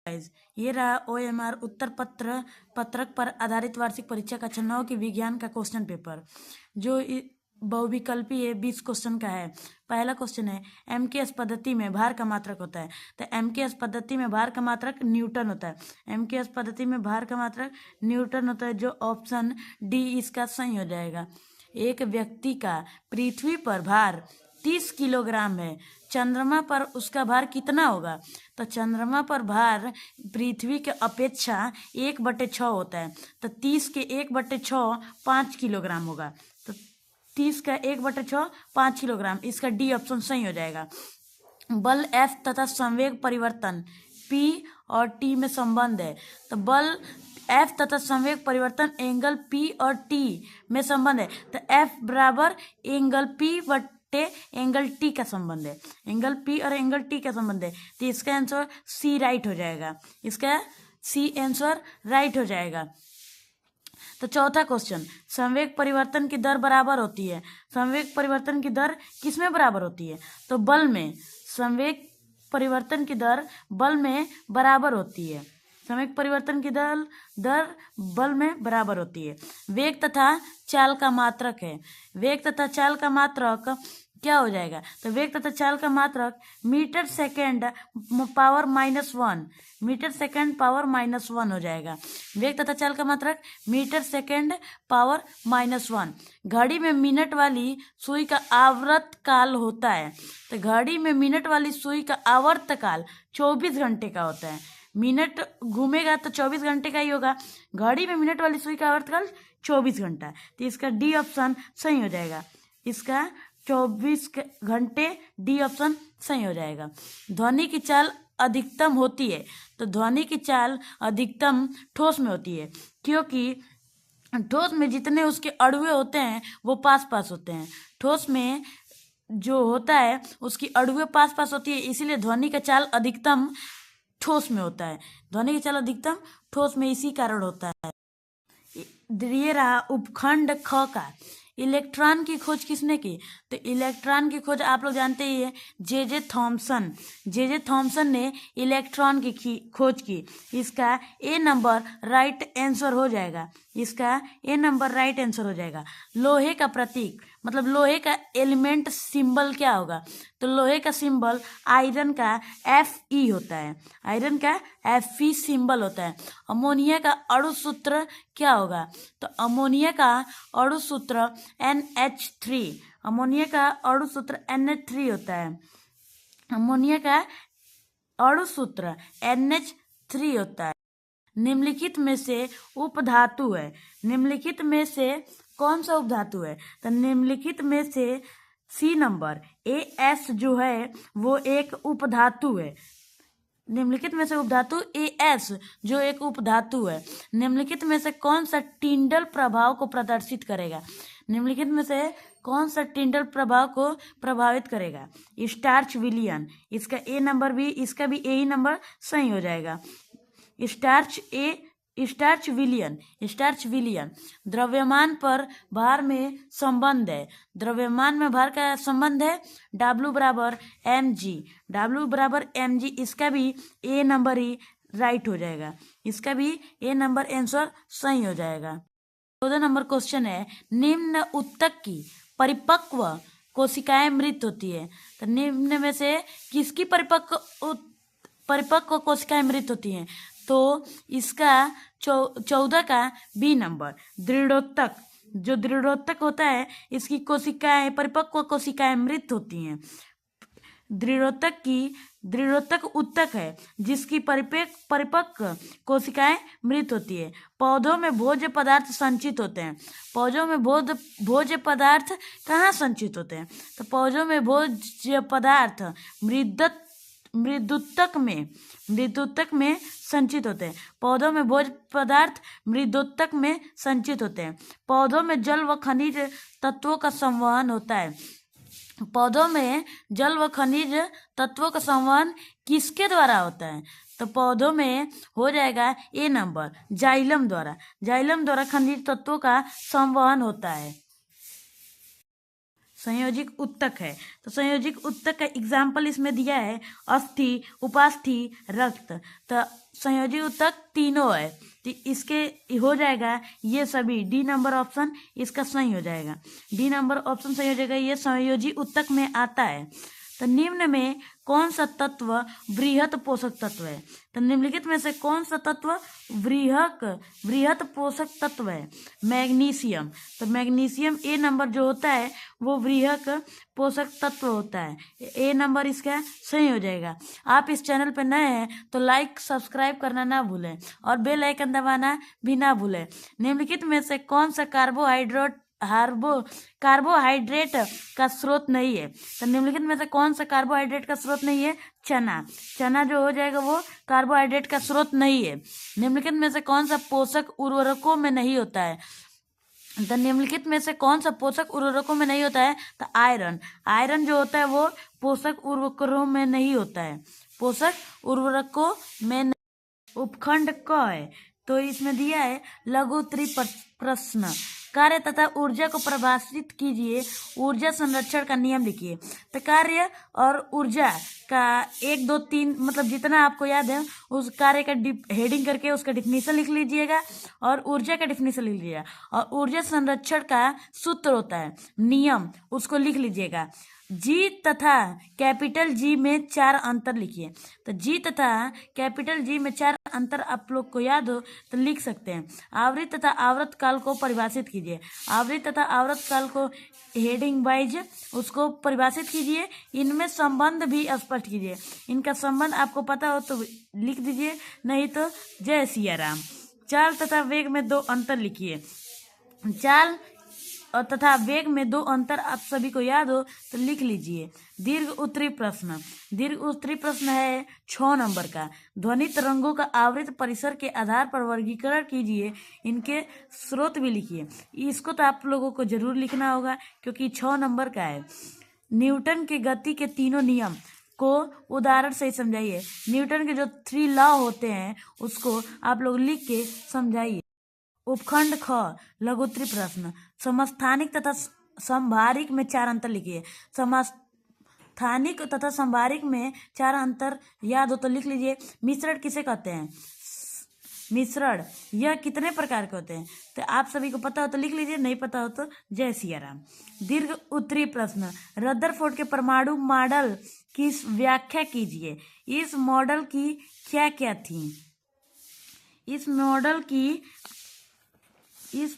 ये रहा OMR उत्तर पत्रक पर आधारित वार्षिक परीक्षा कक्षा 9 की विज्ञान का क्वेश्चन पेपर, जो बहुविकल्पी है। 20 क्वेश्चन का है। पहला क्वेश्चन है, MKS पद्धति में भार का मात्रक होता है। तो MKS पद्धति में भार का मात्रक न्यूटन होता है। MKS पद्धति में भार का मात्रक न्यूटन होता है, जो ऑप्शन डी इसका सही हो जाएगा। एक व्यक्ति का पृथ्वी पर भार 30 किलोग्राम है, चंद्रमा पर उसका भार कितना होगा? तो चंद्रमा पर भार पृथ्वी के अपेक्षा 1/6 होता है। तो 30 के 1/6 5 किलोग्राम होगा। तो 30 का 1/6 5 किलोग्राम, इसका डी ऑप्शन सही हो जाएगा। बल F तथा संवेग परिवर्तन P और T में संबंध है। तो बल F तथा संवेग परिवर्तन एंगल P और T में संबंध है। तो F बराबर एंगल P बट्टे एंगल T का संबंध है। एंगल P और एंगल T का संबंध है। तो इसका आंसर C राइट हो जाएगा। इसका C आंसर राइट हो जाएगा। तो चौथा क्वेश्चन, संवेग परिवर्तन की दर बराबर होती है। संवेग परिवर्तन की दर किसमें बराबर होती है? तो बल में। संवेग परिवर्तन की दर बल में बराबर होती है। संवेग परिवर्तन की दर बल में बराबर होती है। वेग तथा चाल का मात्रक है। वेग तथा चाल का मात्रक क्या हो जाएगा? तो वेग तथा चाल का मात्रक metre second power -1, metre second power -1 हो जाएगा। वेग तथा चाल का मात्रक मीटर सेकेंड पावर -1। घड़ी में मिनट वाली सुई का आवर्त काल होता है। तो घड़ी में मिनट वाली सुई का आवर्त काल 24 घंटे का होता है। मिनट घूमेगा तो 24 घंटे का ही होगा। घड़ी में मिनट वाली सुई का आवर्त काल 24 घंटा। तो इसका डी ऑप्शन सही हो जाएगा। इसका 24 घंटे डी ऑप्शन सही हो जाएगा। ध्वनि की चाल अधिकतम होती है। तो ध्वनि की चाल अधिकतम ठोस में होती है, क्योंकि ठोस में जितने उसके अणुएं होते हैं वो पास पास होते हैं। ठोस में जो होता है उसकी अणुएं पास पास होती है, इसीलिए ध्वनि का चाल अधिकतम ठोस में होता है। ध्वनि की चाल अधिकतम ठोस में इसी कारण होता है। ये रहा उपखंड ख का, इलेक्ट्रॉन की खोज किसने की? तो इलेक्ट्रॉन की खोज आप लोग जानते ही है, जे थॉमसन। जे थॉमसन ने इलेक्ट्रॉन की खोज की। इसका ए नंबर राइट आंसर हो जाएगा। इसका ए नंबर राइट आंसर हो जाएगा। लोहे का प्रतीक मतलब लोहे का एलिमेंट सिंबल क्या होगा? तो लोहे का सिंबल आयरन का Fe होता है। आयरन का Fe सिंबल होता है। अमोनिया का अणु सूत्र क्या होगा? तो अमोनिया का अणु सूत्र NH3। अमोनिया का अणु सूत्र NH3 होता है। अमोनिया का अणु सूत्र NH3 होता है। निम्नलिखित में से उपधातु है। निम्नलिखित में से कौन सा उपधातु है? तो निम्नलिखित में से सी नंबर AS जो है वो एक उपधातु है। निम्नलिखित में से उपधातु AS जो एक उपधातु है। निम्नलिखित में से कौन सा टिंडल प्रभाव को प्रदर्शित करेगा? निम्नलिखित में से कौन सा टिंडल प्रभाव को प्रभावित करेगा? स्टार्च विलियन। इसका ए नंबर भी, इसका भी ए ही नंबर सही हो जाएगा। स्टार्च विलियन। द्रव्यमान पर भार में संबंध है। द्रव्यमान में भार का संबंध है W बराबर mg। इसका भी ए नंबर ही राइट हो जाएगा। इसका भी ए नंबर आंसर सही हो जाएगा। 14 नंबर क्वेश्चन है, निम्न ऊतक की परिपक्व कोशिकाएं मृत होती है। तो निम्न में से किसकी परिपक्व कोशिकाएं मृत होती हैं? तो इसका 14 का बी नंबर दृढ़ोत्तक। जो दृढ़ोत्तक होता है इसकी कोशिकाएं, परिपक्व कोशिकाएं मृत होती हैं। दृढ़ोत्तक ऊतक है जिसकी परिपक्व कोशिकाएं मृत होती है। पौधों में भोज्य पदार्थ संचित होते हैं। पौधों में भोज्य पदार्थ कहाँ संचित होते हैं? तो पौधों में भोज्य पदार्थ मृदुत्तक में संचित होते हैं। पौधों में भोज्य पदार्थ मृदुत्तक में संचित होते हैं। पौधों में जल व खनिज तत्वों का संवहन होता है। पौधों में जल व खनिज तत्वों का संवहन किसके द्वारा होता है? तो पौधों में हो जाएगा ए नंबर जाइलम द्वारा खनिज तत्वों का संवहन होता है। संयोजिक ऊतक है। तो संयोजिक ऊतक का एग्जाम्पल इसमें दिया है अस्थि, उपास्थि, रक्त। तो संयोजिक ऊतक तीनों है, तो इसके हो जाएगा ये सभी, डी नंबर ऑप्शन इसका सही हो जाएगा। डी नंबर ऑप्शन सही हो जाएगा, ये संयोजी ऊतक में आता है। तो निम्न में कौन सा तत्व बृहत पोषक तत्व है? तो निम्नलिखित में से कौन सा तत्व बृहत पोषक तत्व है? मैग्नीशियम। तो मैग्नीशियम ए नंबर जो होता है वो बृहत पोषक तत्व होता है, ए नंबर इसका सही हो जाएगा। आप इस चैनल पर नए हैं तो लाइक सब्सक्राइब करना ना भूलें और बेल आइकन दबाना भी ना भूलें। निम्नलिखित में से कौन सा कार्बोहाइड्रेट का स्रोत नहीं है? तो निम्नलिखित में से कौन सा कार्बोहाइड्रेट का स्रोत नहीं है? चना जो हो जाएगा वो कार्बोहाइड्रेट का स्रोत नहीं है। निम्नलिखित में से कौन सा पोषक उर्वरकों में नहीं होता है? तो निम्नलिखित में से कौन सा पोषक उर्वरकों में नहीं होता है? तो आयरन जो होता है वो पोषक उर्वरकों में नहीं होता है, पोषक उर्वरकों में। उपखंड क है, तो इसमें दिया है लघु उत्तरी प्रश्न। कार्य तथा ऊर्जा को परिभाषित कीजिए, ऊर्जा संरक्षण का नियम लिखिए। तो कार्य और ऊर्जा का 1 2 3 मतलब जितना आपको याद है उस कार्य का हेडिंग करके उसका डिफिनीशन लिख लीजिएगा और ऊर्जा का डिफिनीशन लिख लीजिएगा। और ऊर्जा संरक्षण का सूत्र होता है, नियम, उसको लिख लीजिएगा। जी तथा कैपिटल जी में 4 अंतर लिखिए। तो जी तथा कैपिटल जी में 4 अंतर आप लोग को याद हो तो लिख सकते हैं। आवृत्त तथा आवर्त काल को परिभाषित कीजिए। आवृत्त तथा आवर्त काल को हेडिंग वाइज उसको परिभाषित कीजिए। इनमें संबंध भी स्पष्ट कीजिए। इनका संबंध आपको पता हो तो लिख दीजिए, नहीं तो जय सिया राम। चाल तथा वेग में 2 अंतर लिखिए। चाल और तथा वेग में 2 अंतर आप सभी को याद हो तो लिख लीजिए। दीर्घ उत्तरी प्रश्न है 6 नंबर का। ध्वनि तरंगों का आवृत्त परिसर के आधार पर वर्गीकरण कीजिए, इनके स्रोत भी लिखिए। इसको तो आप लोगों को जरूर लिखना होगा क्योंकि 6 नंबर का है। न्यूटन के गति के तीनों नियम को उदाहरण से समझाइए। न्यूटन के जो 3 लॉ होते हैं उसको आप लोग लिख के समझाइए। उपखंड ख लघुत्तरी प्रश्न। समस्थानिक तथा संभारिक में 4 अंतर लिखिए। समस्थानिक तथा संभारिक में 4 अंतर याद हो तो लिख लीजिए। मिश्रण किसे कहते हैं? मिश्रण यह कितने प्रकार के होते हैं? तो आप सभी को पता हो तो लिख लीजिए, नहीं पता हो तो जय सिया राम। दीर्घ उत्तरी प्रश्न। रदरफोर्ड के परमाणु मॉडल की व्याख्या कीजिए। इस मॉडल की क्या क्या थी? इस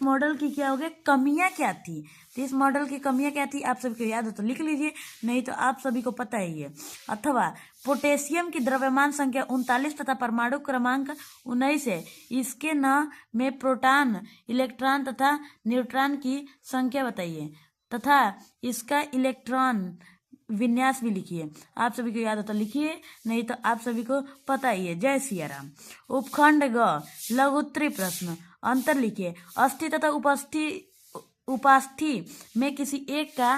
मॉडल की क्या हो गया, कमियां क्या थी? तो इस मॉडल की कमियां क्या थी आप सभी को याद हो तो लिख लीजिए, नहीं तो आप सभी को पता ही है। अथवा पोटेशियम की द्रव्यमान संख्या 39 तथा परमाणु क्रमांक 19 है। इसके न में प्रोटॉन, इलेक्ट्रॉन तथा न्यूट्रॉन की संख्या बताइए तथा इसका इलेक्ट्रॉन विन्यास भी लिखिए। आप सभी को याद हो तो लिखिए, नहीं तो आप सभी को पता ही है। जय सिया राम। उपखंड ग लघुत्तरी प्रश्न। अंतर लिखिए। अस्थि तथा उपास्थि में किसी एक का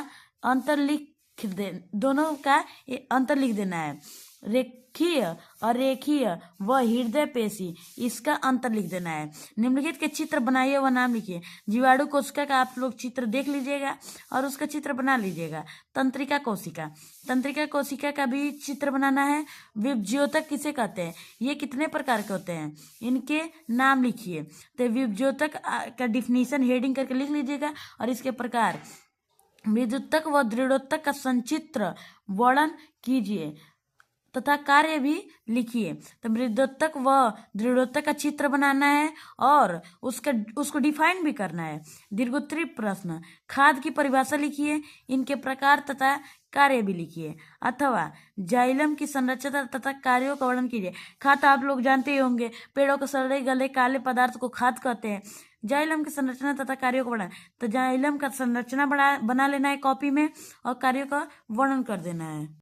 अंतर लिख दे, दोनों का अंतर लिख देना है। रेखीय, अरेखीय व हृदय पेशी, इसका अंतर लिख देना है। निम्नलिखित के चित्र बनाइए व नाम लिखिए। जीवाणु कोशिका का आप लोग चित्र देख लीजिएगा और उसका चित्र बना लीजिएगा। तंत्रिका कोशिका का भी चित्र बनाना है। विभज्योतक किसे कहते हैं? ये कितने प्रकार के होते हैं? इनके नाम लिखिए। तो विभज्योतक का डिफिनीशन हेडिंग करके लिख लीजिएगा और इसके प्रकार। विद्युतक व दृढ़ोत्तक का संचित्र वर्णन कीजिए तथा कार्य भी लिखिए। तो विद्युतक व दृढ़ोत्तक का चित्र बनाना है और उसको डिफाइन भी करना है। दीर्घोत्तरी प्रश्न। खाद की परिभाषा लिखिए, इनके प्रकार तथा कार्य भी लिखिए। अथवा जाइलम की संरचना तथा कार्यों का वर्णन कीजिए। खाद आप लोग जानते ही होंगे, पेड़ों के सड़े गले काले पदार्थ को खाद कहते हैं। जाइलम की संरचना तथा कार्यों का वर्णन। तो जाइलम का संरचना बना लेना है कॉपी में और कार्यों का वर्णन कर देना है।